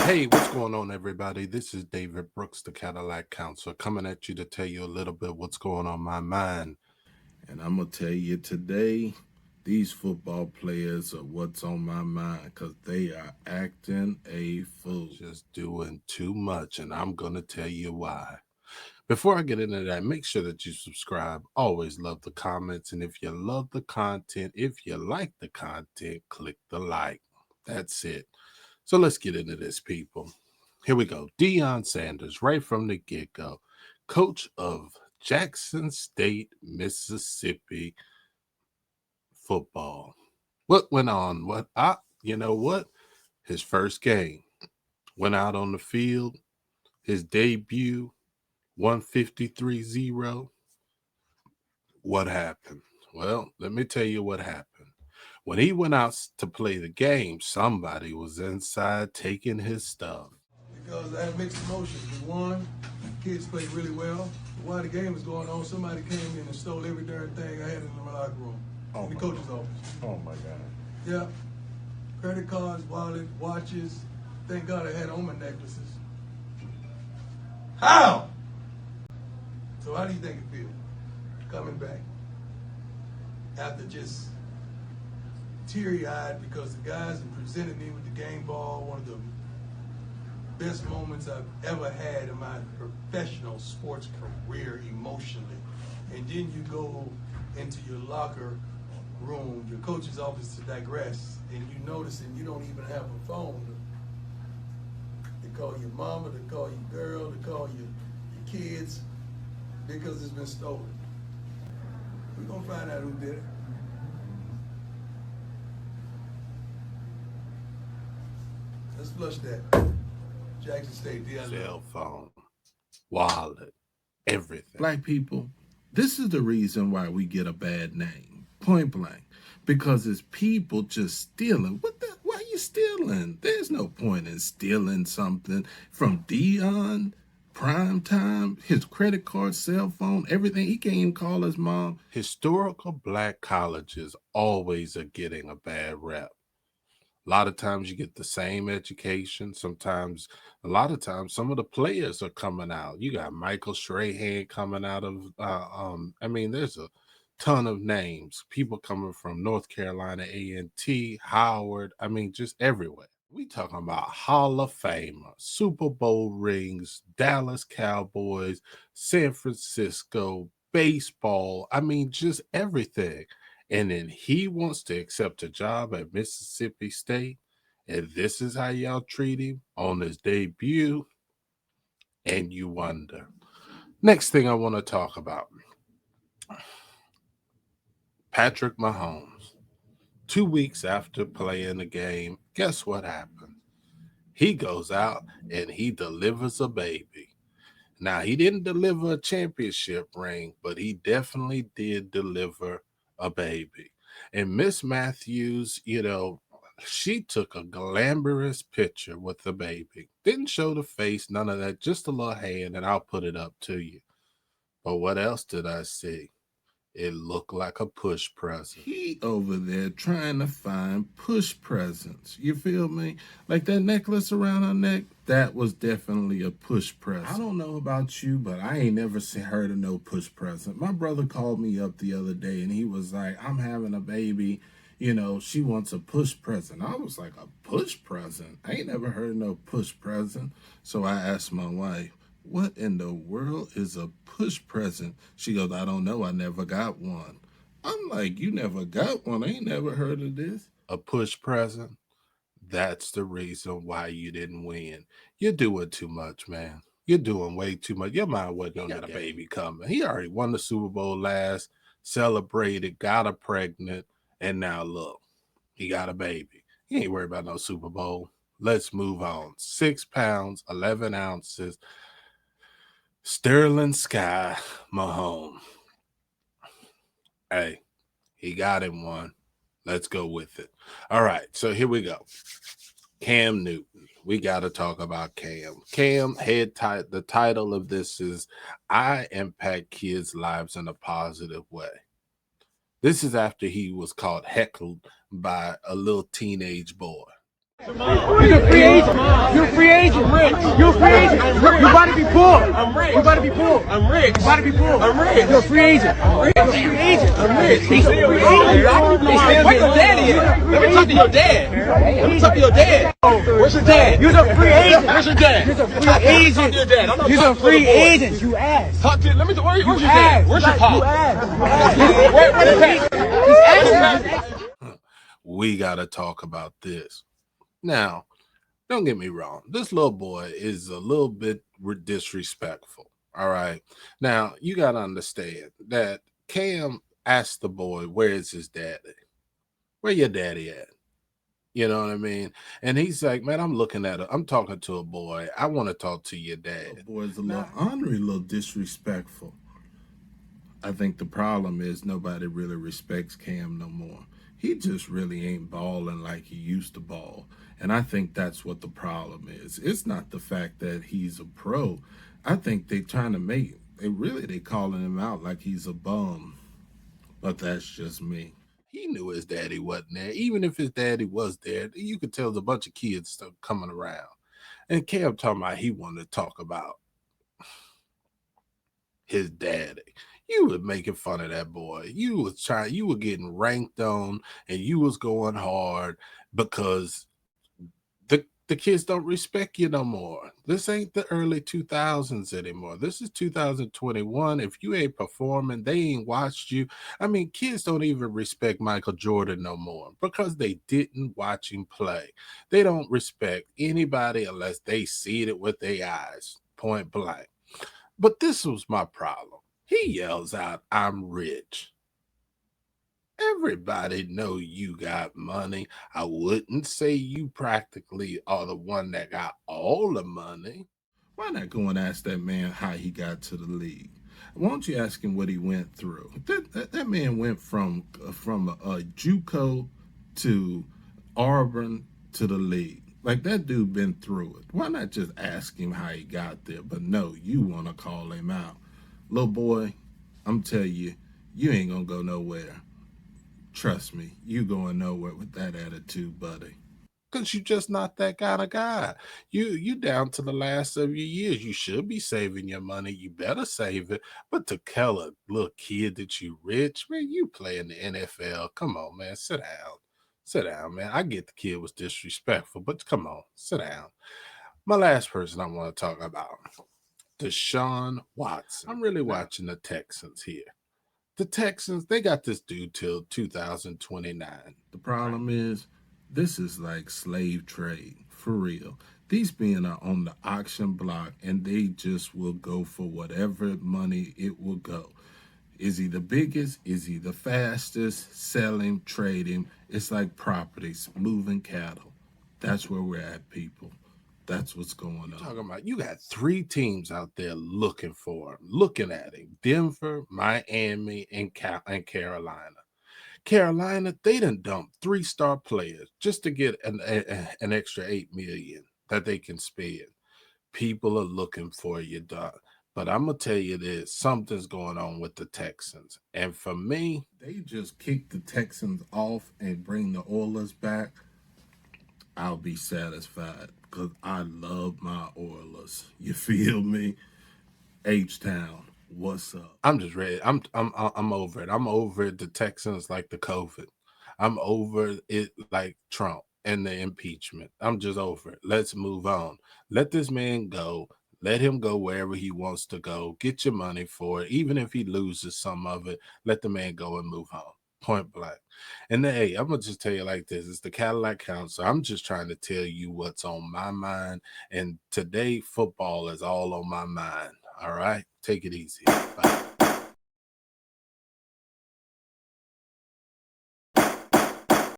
Hey, what's going on, everybody? This is David Brooks, the Cadillac Counselor, coming at you to tell you a little bit what's going on my mind. And I'm going to tell you today, these football players are what's on my mind because they are acting a fool. Just doing too much, and I'm going to tell you why. Before I get into that, make sure that you subscribe. Always love the comments. And if you love the content, if you like the content, click the like. That's it. So let's get into this, people. Here we go. Deion Sanders, right from the get-go, coach of Jackson State, Mississippi football. What went on? You know what? His first game went out on the field. His debut, 153-0. What happened? Well, let me tell you what happened. When he went out to play the game, somebody was inside taking his stuff. Because I had mixed emotions. We won, kids played really well. While the game was going on, somebody came in and stole every darn thing I had in my locker room, in the coach's office. Oh, my God. Yeah. Credit cards, wallet, watches. Thank God I had on my necklaces. How? So how do you think it feels coming back after just teary-eyed because the guys had presented me with the game ball, one of the best moments I've ever had in my professional sports career emotionally. And then you go into your locker room, your coach's office to digress, and you notice and you don't even have a phone to call your mama, to call your girl, to call your kids because it's been stolen. We're going to find out who did it. Let's flush that. Jackson State, Cell phone, wallet, everything. Black people, this is the reason why we get a bad name, point blank, because it's people just stealing. Why are you stealing? There's no point in stealing something from Deion, prime time, his credit card, cell phone, everything. He can't even call his mom. Historical black colleges always are getting a bad rep. A lot of times you get the same education. A lot of times, some of the players are coming out. You got Michael Strahan coming out of, there's a ton of names. People coming from North Carolina A&T, Howard, just everywhere. We talking about Hall of Famer, Super Bowl rings, Dallas Cowboys, San Francisco, baseball. Just everything. And then he wants to accept a job at Mississippi State. And this is how y'all treat him on his debut. And you wonder. Next thing I want to talk about. Patrick Mahomes. 2 weeks after playing the game, guess what happened? He goes out and he delivers a baby. Now, he didn't deliver a championship ring, but he definitely did deliver a baby. And Miss Matthews, she took a glamorous picture with the baby. Didn't show the face, none of that, just a little hand, and I'll put it up to you. But what else did I see? It looked like a push present. He over there trying to find push presents. You feel me? Like that necklace around her neck, that was definitely a push present. I don't know about you, but I ain't never heard of no push present. My brother called me up the other day and he was like, I'm having a baby. She wants a push present. I was like, a push present? I ain't never heard no push present. So I asked my wife, what in the world is a push present? She goes, I don't know. I never got one. I'm like, you never got one? I ain't never heard of this. A push present? That's the reason why you didn't win. You're doing too much, man. You're doing way too much. Your mind wasn't on that baby coming. He already won the Super Bowl last, celebrated, got her pregnant, and now look, he got a baby. He ain't worried about no Super Bowl. Let's move on. 6 pounds, 11 ounces. Sterling Sky Mahomes. Hey, he got him one. Let's go with it. All right, so here we go. Cam Newton. We got to talk about Cam. The title of this is I Impact Kids' Lives in a Positive Way. This is after he was caught heckled by a little teenage boy. You're a free agent. You're a free You're a free agent. You about to be pulled. I'm rich. You about to be pulled. I'm rich. You about to be pulled. I'm rich. You're a free agent. I'm rich. You're a free agent. I'm rich. He's still free agent. Where's your daddy at? Let me talk to your dad. Let me talk to your dad. Where's your dad? You're a free agent. Where's your dad? You're a free Talk to agent. your dad. I'm not You're a talking to free the boy. agent. You ass. Talk to. Let me. Where's your You dad? ass. Where's your pop? You ass. Where's the pap? He's asking. We got to talk about this. Now, don't get me wrong. This little boy is a little bit disrespectful. All right. Now, you got to understand that Cam asked the boy, where is his daddy? Where your daddy at? You know what I mean? And he's like, man, I'm talking to a boy. I want to talk to your dad. The boy's a little ornery, a little disrespectful. I think the problem is nobody really respects Cam no more. He just really ain't balling like he used to ball. And I think that's what the problem is. It's not the fact that he's a pro. I think they calling him out like he's a bum. But that's just me. He knew his daddy wasn't there. Even if his daddy was there, you could tell there's a bunch of kids still coming around. And Cam talking about he wanted to talk about his daddy. You were making fun of that boy. You were getting ranked on, and you was going hard because the kids don't respect you no more. This ain't the early 2000s anymore. This is 2021. If you ain't performing, they ain't watched you. I mean, kids don't even respect Michael Jordan no more because they didn't watch him play. They don't respect anybody unless they see it with their eyes, point blank. But this was my problem. He yells out, I'm rich. Everybody know you got money. I wouldn't say you practically are the one that got all the money. Why not go and ask that man how he got to the league? Why don't you ask him what he went through? That man went from a JUCO to Auburn to the league. Like, that dude been through it. Why not just ask him how he got there? But no, you want to call him out. Little boy, I'm telling you, you ain't going to go nowhere. Trust me, you going nowhere with that attitude, buddy. Because you're just not that kind of guy. You down to the last of your years. You should be saving your money. You better save it. But to tell a little kid that you rich, man, you play in the NFL. Come on, man, sit down. Sit down, man. I get the kid was disrespectful, but come on, sit down. My last person I want to talk about, DeShaun Watson. I'm really watching the Texans here. The Texans, they got this dude till 2029. The problem is, this is like slave trade, for real. These men are on the auction block, and they just will go for whatever money it will go. Is he the biggest? Is he the fastest? Sell him, trade him. It's like properties, moving cattle. That's where we're at, people. That's what's going on. Talking about, you got 3 teams out there looking for him, looking at him: Denver, Miami, and Carolina. Carolina, they done dumped 3-star players just to get an extra $8 million that they can spend. People are looking for you, dog. But I'm gonna tell you this: something's going on with the Texans, and for me, they just kick the Texans off and bring the Oilers back. I'll be satisfied because I love my Oilers. You feel me? H-Town, what's up? I'm just ready. I'm over it. I'm over the Texans like the COVID. I'm over it like Trump and the impeachment. I'm just over it. Let's move on. Let this man go. Let him go wherever he wants to go. Get your money for it. Even if he loses some of it, let the man go and move on. Point blank. And then, hey, I'm going to just tell you like this. It's the Cadillac Counselor. I'm just trying to tell you what's on my mind. And today, football is all on my mind. All right? Take it easy. Bye.